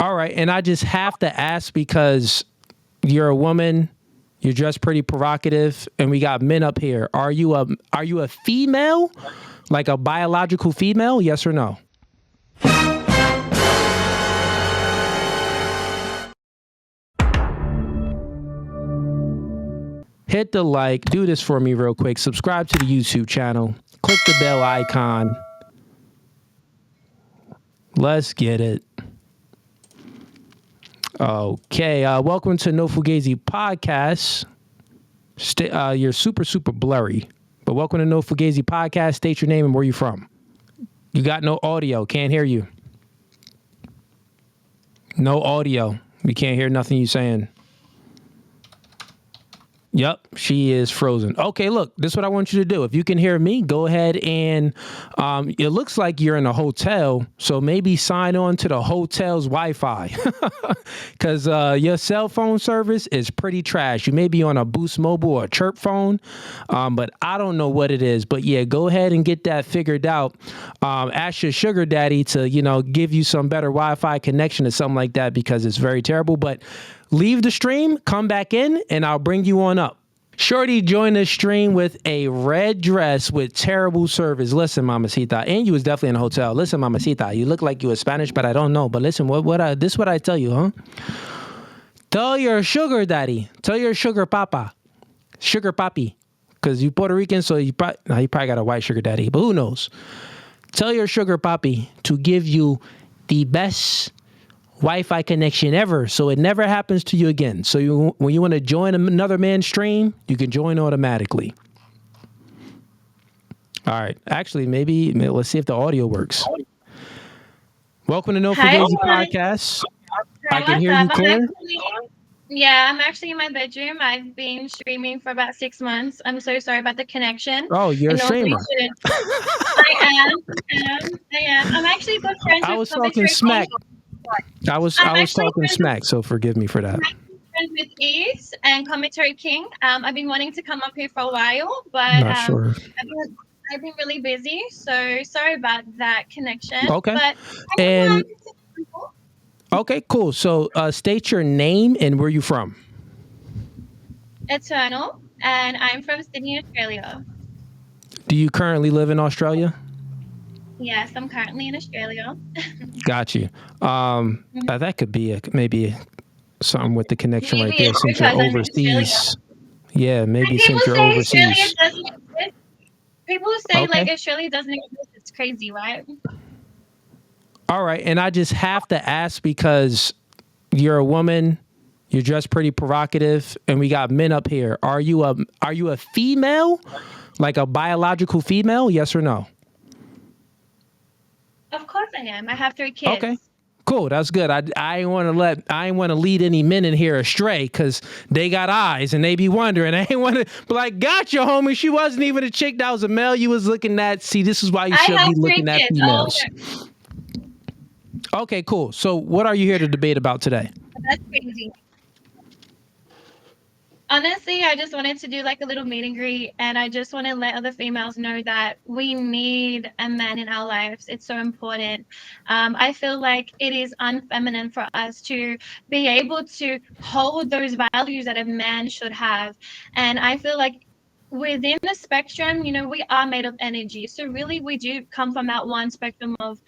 All right, and I just have to ask because you're a woman, you're dressed pretty provocative, and we got men up here. Are you a female, like a biological female? Yes or no? Hit the like. Do this for me real quick. Subscribe to the YouTube channel. Click the bell icon. Let's get it. Okay, welcome to No Fugazi Podcast. You're super blurry, but welcome to No Fugazi Podcast. State your name and where you from. You got no audio. Can't hear you. No audio. We can't hear nothing you saying. Yep, she is frozen. Okay, look, this is what I want you to do. If you can hear me, go ahead and it looks like you're in a hotel, so maybe sign on to the hotel's Wi-Fi because your cell phone service is pretty trash. You may be on a Boost Mobile or a Chirp phone, but I don't know what it is. But yeah, go ahead and get that figured out. Ask your sugar daddy to, give you some better Wi-Fi connection or something like that because it's very terrible. But leave the stream, come back in, and I'll bring you on up. Shorty joined the stream with a red dress with terrible service. Listen, Mamacita, and you was definitely in a hotel. Listen, Mamacita, you look like you were Spanish, but I don't know. But listen, this is what I tell you, huh? Tell your sugar daddy, tell your sugar papi, because you Puerto Rican, so you probably got a white sugar daddy, but who knows? Tell your sugar papi to give you the best Wi-Fi connection ever, so it never happens to you again. So when you want to join another man's stream, you can join automatically. All right. Actually, maybe let's see if the audio works. Welcome to No Fugazi Podcast. I can hear you clear. I'm actually in my bedroom. I've been streaming for about 6 months. I'm so sorry about the connection. Oh, you're a streamer. I am. I'm actually good friends with I was talking smack. I was talking smack, so forgive me for that. I'm friends with Ease and Commentary King. I've been wanting to come up here for a while, but Not sure. I've been really busy, so sorry about that connection. Okay. But okay, cool. So state your name and where you from. Eternal, and I'm from Sydney, Australia. Do you currently live in Australia? Yes, I'm currently in Australia. Got you. That could be maybe something with the connection right there since you're overseas. Yeah, maybe since you're overseas. People say like Australia doesn't exist. It's crazy, right? All right, and I just have to ask because you're a woman, you're dressed pretty provocative, and we got men up here. Are you a female, like a biological female? Yes or no? Of course I am. I have 3 kids. Okay, cool. That's good. I ain't want to lead any men in here astray because they got eyes and they be wondering. I ain't want to be like, gotcha, homie. She wasn't even a chick. That was a male you was looking at. See, this is why you should be looking at females. Okay, cool. So what are you here to debate about today? That's crazy. Honestly, I just wanted to do like a little meet and greet, and I just want to let other females know that we need a man in our lives. It's so important. I feel like it is unfeminine for us to be able to hold those values that a man should have. And I feel like within the spectrum, we are made of energy. So really, we do come from that one spectrum of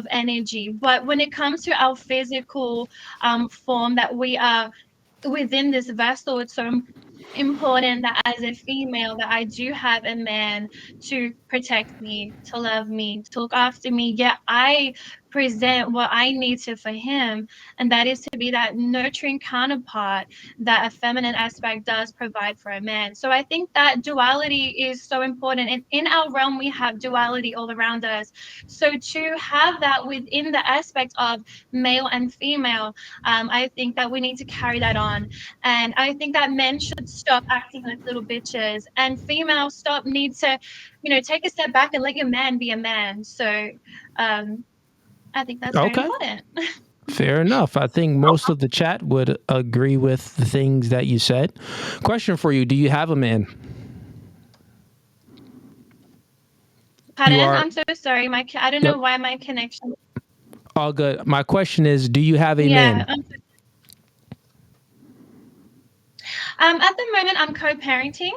energy. But when it comes to our physical form that we are within this vessel, it's so important that as a female that I do have a man to protect me, to love me, to look after me. Yet I present what I need to for him, and that is to be that nurturing counterpart that a feminine aspect does provide for a man. So I think that duality is so important, and in our realm we have duality all around us. So to have that within the aspect of male and female, I think that we need to carry that on. And I think that men should stop acting like little bitches, and females need to take a step back and let your man be a man. So I think that's very important. Fair enough. I think most of the chat would agree with the things that you said. Question for you. Do you have a man? Pardon? I'm so sorry. I don't know why my connection. All good. My question is, do you have a Yeah. man? At the moment, I'm co-parenting.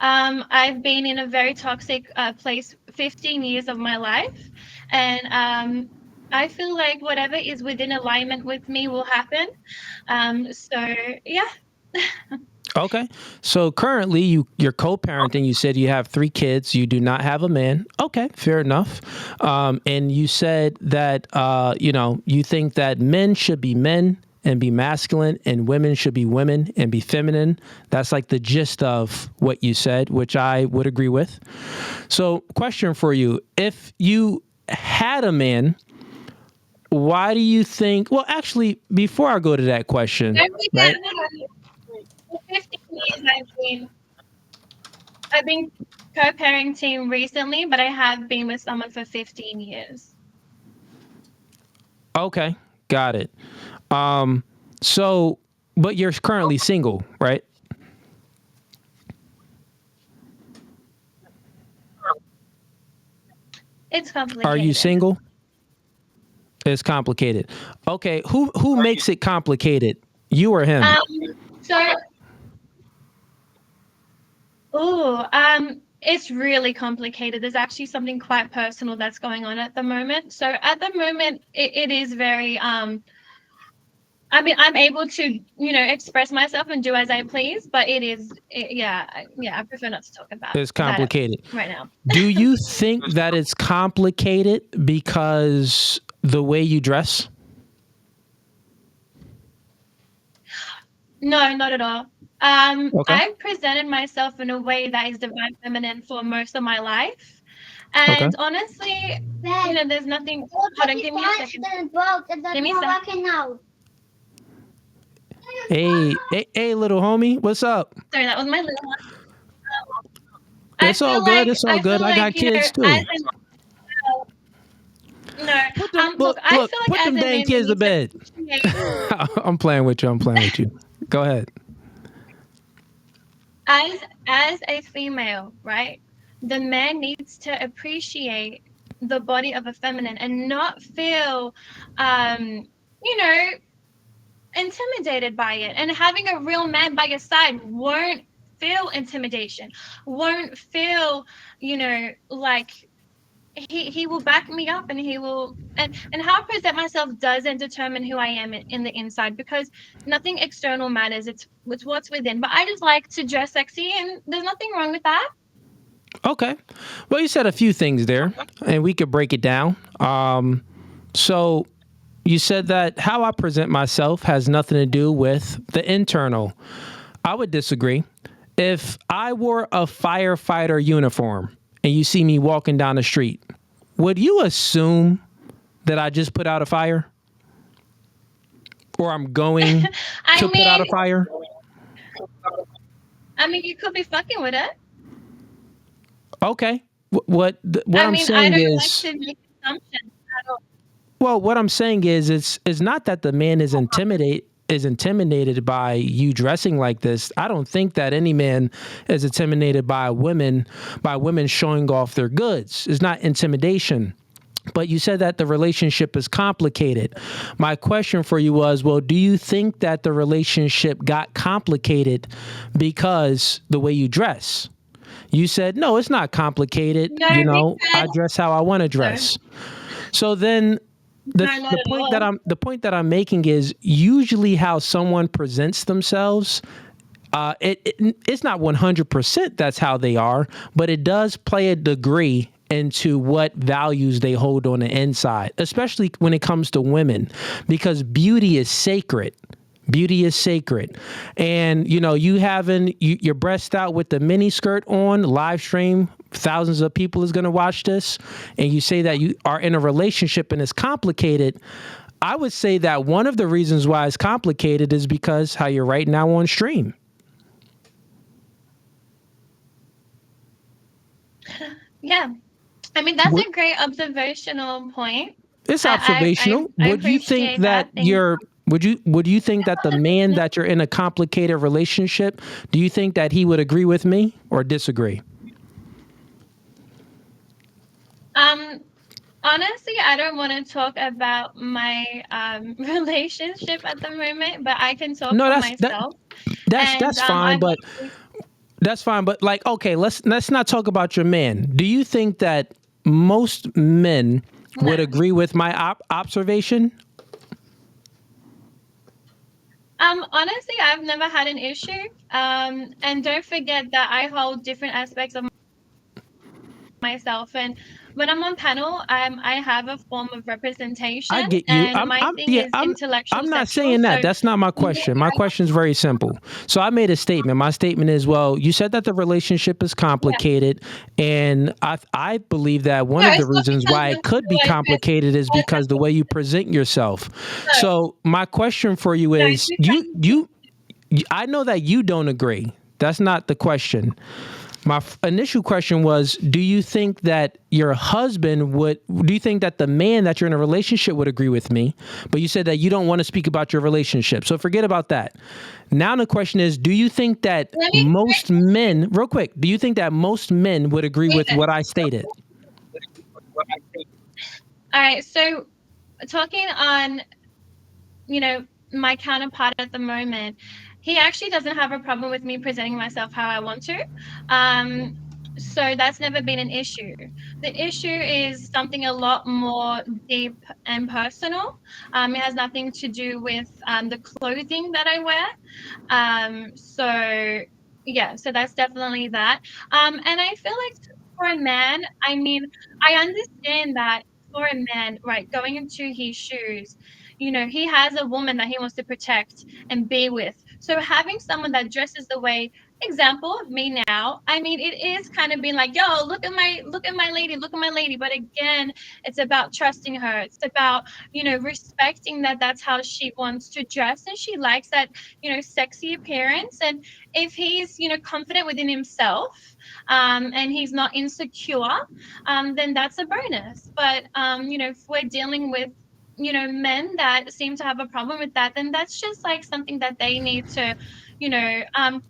I've been in a very toxic place 15 years of my life, and I feel like whatever is within alignment with me will happen. So yeah. Okay. So currently you're co-parenting. You said you have 3 kids. You do not have a man. Okay, fair enough. And you said that you think that men should be men and be masculine and women should be women and be feminine. That's like the gist of what you said, which I would agree with. So question for you. If you had a man, why do you think, well, actually, before I go to that question, Don't forget, right? for 15 years I've been co-parenting recently, but I have been with someone for 15 years. Okay, got it. So, but you're currently single, right? It's Are you complicated. single? It's complicated. Okay, who makes it complicated? You or him? So, it's really complicated. There's actually something quite personal that's going on at the moment. So at the moment, it is very I mean, I'm able to, express myself and do as I please, but yeah, I prefer not to talk about It's that complicated. right now. Do you think that it's complicated because the way you dress? No, not at all. Okay. I've presented myself in a way that is divine feminine for most of my life. Okay. And honestly, there's nothing. Hold on, give me a second. Give me a second. Hey, little homie, what's up? Sorry, that was my little one. I It's all feel good. like It's all I good. feel I like got kids as too. an no, Put them look, look I look. feel like Put as them a dang man we kids to need to bed. appreciate I'm playing with you. I'm playing with you. Go ahead. as a female, right? The man needs to appreciate the body of a feminine and not feel you know intimidated by it. And having a real man by your side won't feel intimidation, won't feel, like he will back me up, and he will and how I present myself doesn't determine who I am in the inside, because nothing external matters. It's what's within. But I just like to dress sexy, and there's nothing wrong with that. Okay. Well, you said a few things there, and we could break it down. So you said that how I present myself has nothing to do with the internal. I would disagree. If I wore a firefighter uniform and you see me walking down the street, would you assume that I just put out a fire? Or I'm going I to put out a mean, fire? you could be fucking with it. Okay. What I'm I saying don't like is, to make assumptions at all. well, what I'm saying is, it's not that the man is intimidated by you dressing like this. I don't think that any man is intimidated by women showing off their goods. It's not intimidation. But you said that the relationship is complicated. My question for you was, well, do you think that the relationship got complicated because the way you dress? You said, no, it's not complicated. No, I because dress how I want to no, dress. So then no, not at all. the point that I'm making is usually how someone presents themselves. It's not 100% that's how they are, but it does play a degree into what values they hold on the inside, especially when it comes to women, because beauty is sacred. Beauty is sacred. And, your breast out with the mini skirt on, live stream, thousands of people is going to watch this, and you say that you are in a relationship and it's complicated. I would say that one of the reasons why it's complicated is because how you're right now on stream. Yeah. That's a great observational point. It's I observational. Would you think appreciate that that. Thank you. would you think that the man that you're in a complicated relationship, do you think that he would agree with me or disagree? Um, Honestly, I don't want to talk about my relationship at the moment, but I can talk No, for that's that myself. that's And that's fine, I've but always, that's fine. But like, okay, let's not talk about your man. Do you think that most men would no. agree with my observation? Honestly, I've never had an issue. And don't forget that I hold different aspects of myself. And when I'm on panel, I have a form of I representation, get you. and my thing Yeah, is intellectual I'm not sexual. saying that. So That's not my maybe question. My question is very simple. So I made a statement. My statement is, well, you said that the relationship is yeah. complicated, and I believe that one No, of the it's not reasons because why it of could who be I met. complicated is But because the way you present yourself. no, So my question for you no, is, you're trying to. I know that you don't agree. That's not the question. My initial question was, do you think that your husband would, do you think that the man that you're in a relationship would agree with me? But you said that you don't want to speak about your relationship. So forget about that. Now the question is, do you think that Let me most men, real quick, do you think that most men would agree with David. what I stated? All right. So talking on, you know, my counterpart at the moment, he actually doesn't have a problem with me presenting myself how I want to. Um, so that's never been an issue. The issue is something a lot more deep and personal. It has nothing to do with the clothing that I wear. So yeah, so that's definitely that. And I feel like for a man, I mean, I understand that for a man, right, going into his shoes, he has a woman that he wants to protect and be with. So having someone that dresses the way, example, me now, I mean, it is kind of being like, yo, look at my lady. But again, it's about trusting her. It's about, respecting that that's how she wants to dress and she likes that, sexy appearance. And if he's, confident within himself, and he's not insecure, then that's a bonus. But, if we're dealing with, men that seem to have a problem with that, then that's just like something that they need to, you know, um,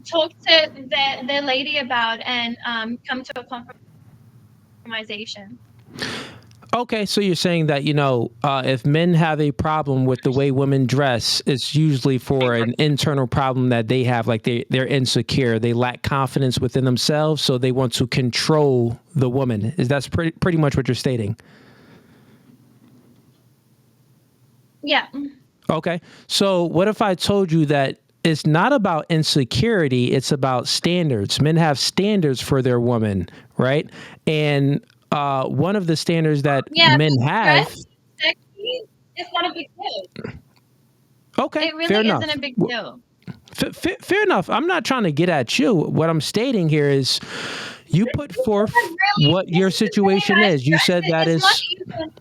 talk to their lady about and come to a compromisation. Okay, so you're saying that, if men have a problem with the way women dress, it's usually for an internal problem that they have, like they're insecure, they lack confidence within themselves, so they want to control the woman. Is that's pretty much what you're stating? Yeah. Okay, so what if I told you that it's not about insecurity, it's about standards. Men have standards for their woman, right? And one of the standards that Yeah, men but have. dress sexy is not a big deal. Okay, It fair really isn't enough. a big deal. Fair enough. I'm not trying to get at you. What I'm stating here is you put But forth really, what this your is the thing, situation guys. is. You Dress said that is not is. even.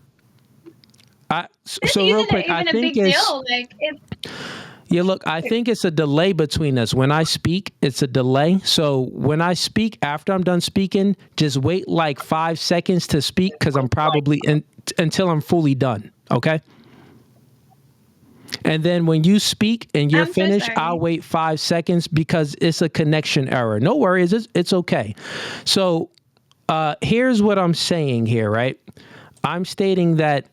This So real isn't quick, I even a think big it's. deal. Like it's. Yeah, look, I think it's a delay between us. When I speak, it's a delay. So when I speak, after I'm done speaking, just wait like 5 seconds to speak because I'm probably until I'm fully done. Okay. And then when you speak and you're I'm so finished, I'll sorry. wait 5 seconds because it's a connection error. No worries, it's okay. So here's what I'm saying here, right? I'm stating that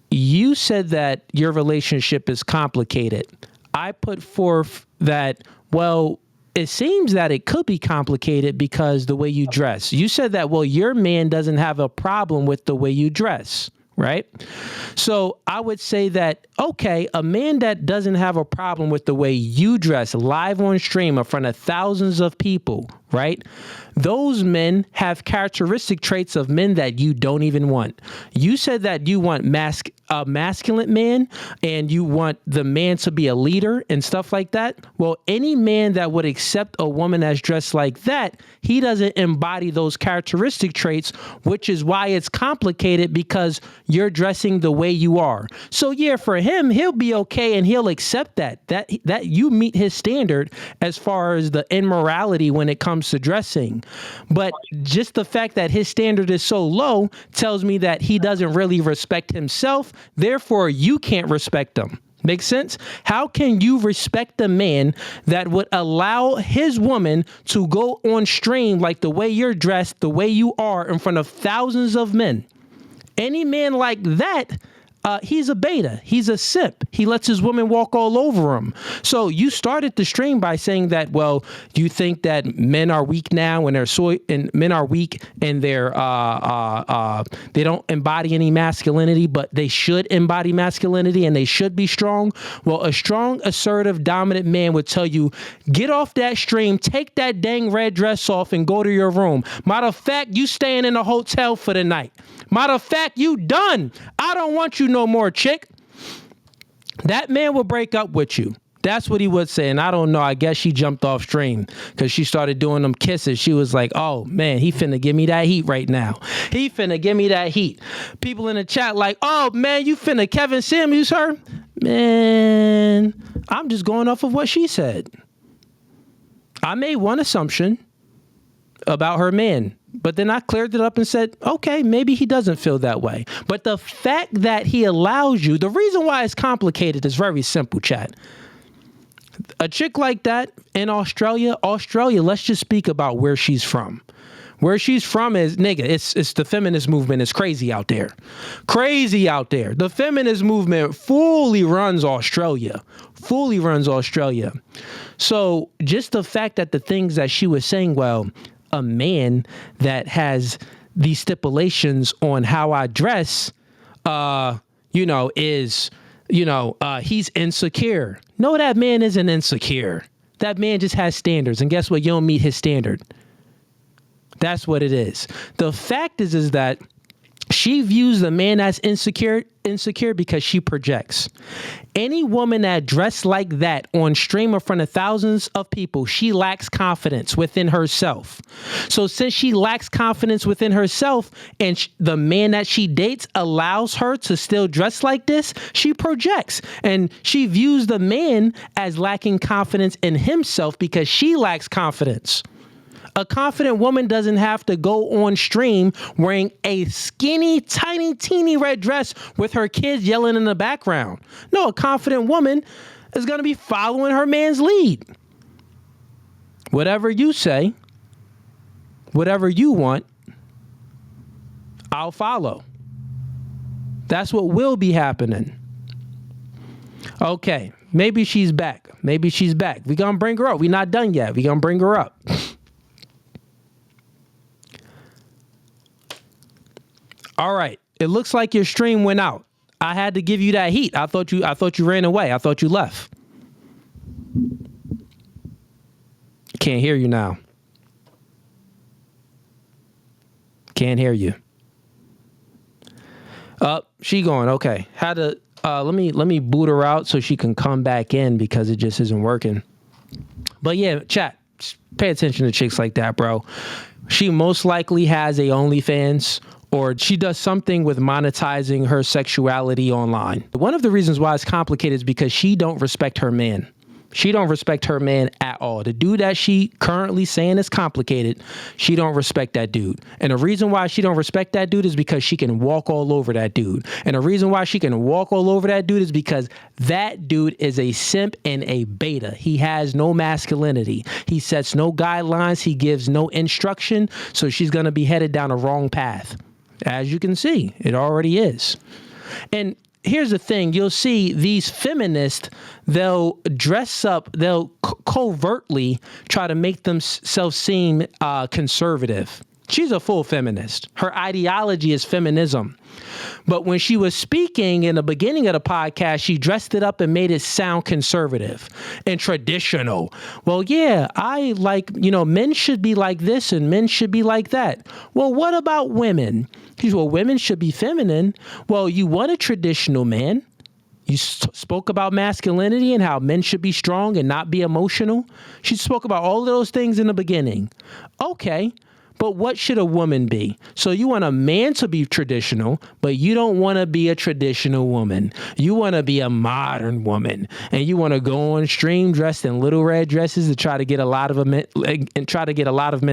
you said that your relationship is complicated. I put forth that, well, it seems that it could be complicated because the way you dress. You said that, well, your man doesn't have a problem with the way you dress, right? So I would say that, okay, a man that doesn't have a problem with the way you dress live on stream in front of thousands of people, right? Those men have characteristic traits of men that you don't even want. You said that you want a masculine man and you want the man to be a leader and stuff like that. Well, any man that would accept a woman that's dressed like that, he doesn't embody those characteristic traits, which is why it's complicated because you're dressing the way you are. So yeah, for him, he'll be okay and he'll accept that you meet his standard as far as the immorality when it comes to dressing. But just the fact that his standard is so low tells me that he doesn't really respect himself. Therefore, you can't respect him. Make sense? How can you respect a man that would allow his woman to go on stream like the way you're dressed, the way you are in front of thousands of men? Any man like that, he's a beta. He's a simp. He lets his woman walk all over him. So you started the stream by saying that, well, you think that men are weak now and men are weak and they don't embody any masculinity, but they should embody masculinity and they should be strong. Well, a strong, assertive, dominant man would tell you, get off that stream, take that dang red dress off and go to your room. Matter of fact, you staying in a hotel for the night. Matter of fact, you done. I don't want you no more, chick. That man will break up with you. That's what he would say. And I don't know. I guess she jumped off stream because she started doing them kisses. She was like, oh, man, he finna give me that heat right now. He finna give me that heat. People in the chat like, oh, man, you finna Kevin Samuels her? Man, I'm just going off of what she said. I made one assumption about her man. But then I cleared it up and said, okay, maybe he doesn't feel that way. But the fact that he allows you, the reason why it's complicated is very simple, chat. A chick like that in Australia, let's just speak about where she's from. Where she's from is, nigga, it's the feminist movement is crazy out there. Crazy out there. The feminist movement fully runs Australia. So just the fact that the things that she was saying, well, a man that has these stipulations on how I dress, he's insecure. No, that man isn't insecure. That man just has standards. And guess what? You don't meet his standard. That's what it is. The fact is that she views the man as insecure because she projects. Any woman that dressed like that on stream in front of thousands of people, she lacks confidence within herself. So since she lacks confidence within herself and the man that she dates allows her to still dress like this, she projects. And she views the man as lacking confidence in himself because she lacks confidence. A confident woman doesn't have to go on stream wearing a skinny, tiny, teeny red dress with her kids yelling in the background. No, a confident woman is going to be following her man's lead. Whatever you say, whatever you want, I'll follow. That's what will be happening. Okay, maybe she's back. We're going to bring her up. We're not done yet. We're going to bring her up. All right. It looks like your stream went out. I had to give you that heat. I thought you ran away. I thought you left. Can't hear you now. Can't hear you. She going. Okay. Had to let me boot her out so she can come back in because it just isn't working. But yeah, chat. Pay attention to chicks like that, bro. She most likely has a OnlyFans, or she does something with monetizing her sexuality online. One of the reasons why it's complicated is because she don't respect her man. She don't respect her man at all. The dude that she currently saying is complicated, she don't respect that dude. And the reason why she don't respect that dude is because she can walk all over that dude. And the reason why she can walk all over that dude is because that dude is a simp and a beta. He has no masculinity. He sets no guidelines. He gives no instruction. So she's going to be headed down a wrong path. As you can see, it already is. And here's the thing. You'll see these feminists, they'll dress up, they'll covertly try to make themselves seem conservative. She's a full feminist. Her ideology is feminism. But when she was speaking in the beginning of the podcast, she dressed it up and made it sound conservative and traditional. Well, yeah, I like, men should be like this and men should be like that. Well, what about women? She's, well, women should be feminine. Well, you want a traditional man. You spoke about masculinity and how men should be strong and not be emotional. She spoke about all of those things in the beginning. Okay. But what should a woman be? So you want a man to be traditional, but you don't want to be a traditional woman. You want to be a modern woman, and you want to go on stream dressed in little red dresses to try to get a lot of men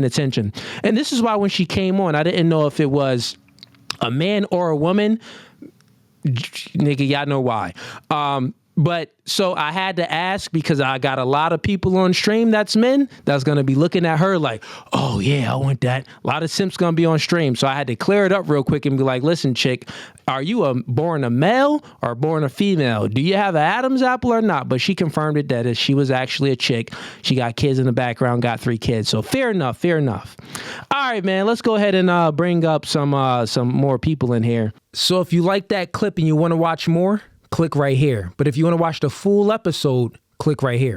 attention. And this is why when she came on, I didn't know if it was a man or a woman. Nigga, y'all know why. But so I had to ask because I got a lot of people on stream that's men that's going to be looking at her like, oh, yeah, I want that. A lot of simps going to be on stream. So I had to clear it up real quick and be like, listen, chick, are you born a male or born a female? Do you have an Adam's apple or not? But she confirmed it that she was actually a chick. She got kids in the background, got 3 kids. So fair enough, fair enough. All right, man, let's go ahead and bring up some more people in here. So if you like that clip and you want to watch more, click right here. But if you want to watch the full episode, click right here.